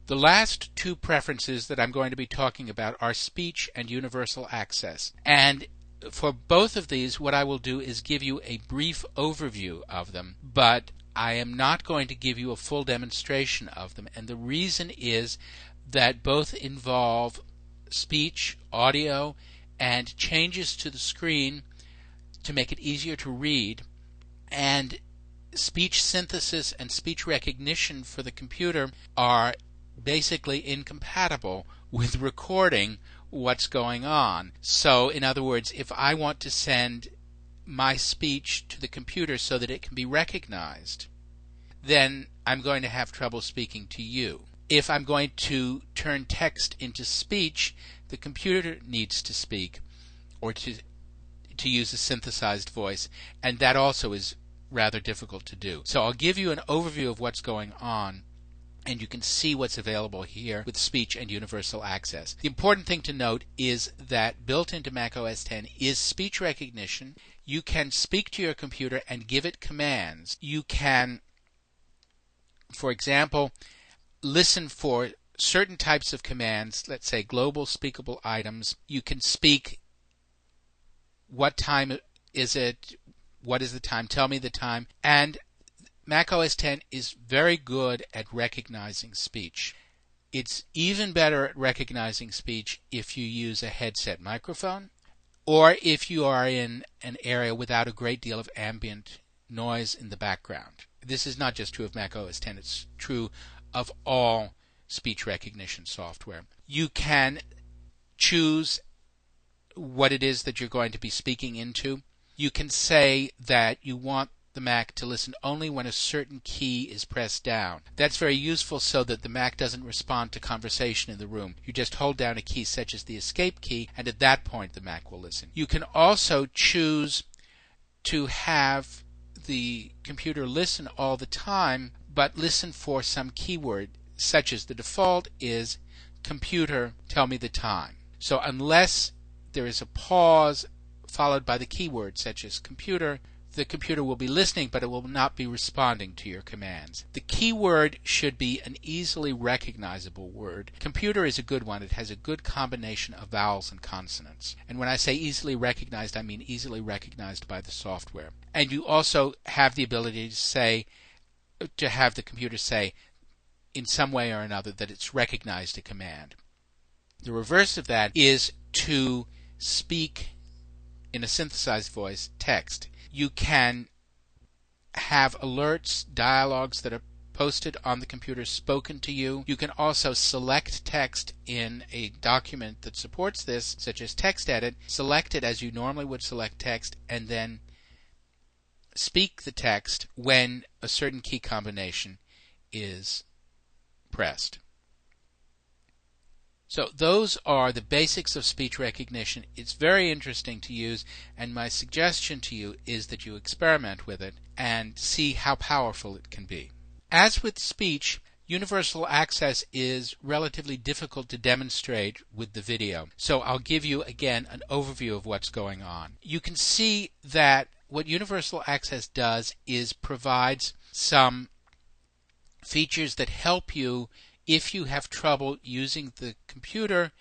The last two preferences that I'm going to be talking about are speech and universal access. And for both of these, what I will do is give you a brief overview of them, but I am not going to give you a full demonstration of them. And the reason is that both involve speech, audio, and changes to the screen to make it easier to read, and speech synthesis and speech recognition for the computer are basically incompatible with recording what's going on. So, in other words, if I want to send my speech to the computer so that it can be recognized, then I'm going to have trouble speaking to you. If I'm going to turn text into speech, the computer needs to speak or to use a synthesized voice, and that also is rather difficult to do. So I'll give you an overview of what's going on, and you can see what's available here with speech and universal access. The important thing to note is that built into Mac OS X is speech recognition. You can speak to your computer and give it commands. You can, for example, listen for certain types of commands, let's say global speakable items. You can speak, what time is it, what is the time, tell me the time, and Mac OS X is very good at recognizing speech. It's even better at recognizing speech if you use a headset microphone or if you are in an area without a great deal of ambient noise in the background. This is not just true of Mac OS X, it's true of all speech recognition software. You can choose what it is that you're going to be speaking into. You can say that you want the Mac to listen only when a certain key is pressed down. That's very useful so that the Mac doesn't respond to conversation in the room. You just hold down a key such as the escape key, and at that point the Mac will listen. You can also choose to have the computer listen all the time, but listen for some keyword, such as the default is computer, tell me the time. So unless there is a pause followed by the keyword such as computer, the computer will be listening, but it will not be responding to your commands. The keyword should be an easily recognizable word. Computer is a good one. It has a good combination of vowels and consonants. And when I say easily recognized, I mean easily recognized by the software. And you also have the ability to have the computer say in some way or another that it's recognized a command. The reverse of that is to speak in a synthesized voice text. You can have alerts, dialogues that are posted on the computer spoken to you. You can also select text in a document that supports this, such as TextEdit, select it as you normally would select text, and then speak the text when a certain key combination is pressed. So those are the basics of speech recognition. It's very interesting to use, and my suggestion to you is that you experiment with it and see how powerful it can be. As with speech, universal access is relatively difficult to demonstrate with the video. So I'll give you again an overview of what's going on. You can see that what universal access does is provides some features that help you if you have trouble using the computer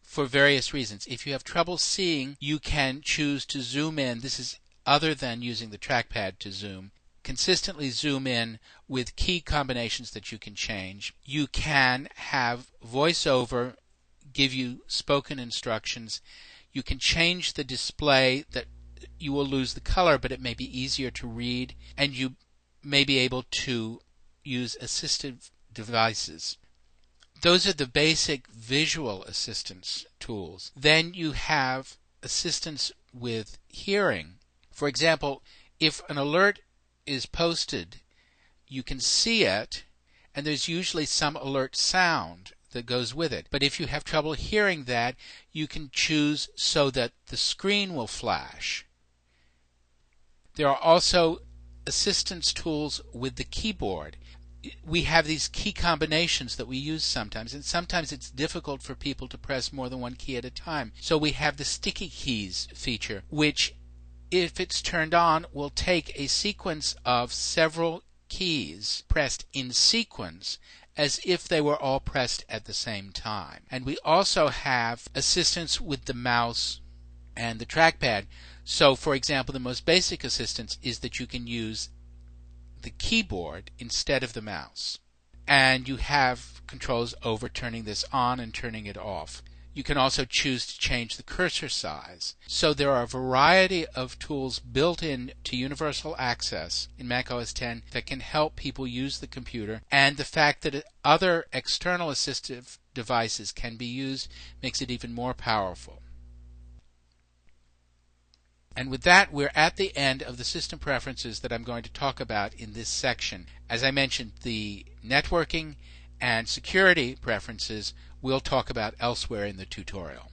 for various reasons. If you have trouble seeing, you can choose to zoom in. This is other than using the trackpad to zoom. Consistently zoom in with key combinations that you can change. You can have VoiceOver give you spoken instructions. You can change the display that you will lose the color, but it may be easier to read, and you may be able to use assistive devices. Those are the basic visual assistance tools. Then you have assistance with hearing. For example, if an alert is posted, you can see it, and there's usually some alert sound that goes with it. But if you have trouble hearing that, you can choose so that the screen will flash. There are also assistance tools with the keyboard. We have these key combinations that we use sometimes, and sometimes it's difficult for people to press more than one key at a time. So we have the sticky keys feature, which, if it's turned on, will take a sequence of several keys pressed in sequence as if they were all pressed at the same time. And we also have assistance with the mouse and the trackpad. So, for example, the most basic assistance is that you can use the keyboard instead of the mouse. And you have controls over turning this on and turning it off. You can also choose to change the cursor size. So there are a variety of tools built in to Universal Access in Mac OS X that can help people use the computer, and the fact that other external assistive devices can be used makes it even more powerful. And with that, we're at the end of the system preferences that I'm going to talk about in this section. As I mentioned, the networking and security preferences we'll talk about elsewhere in the tutorial.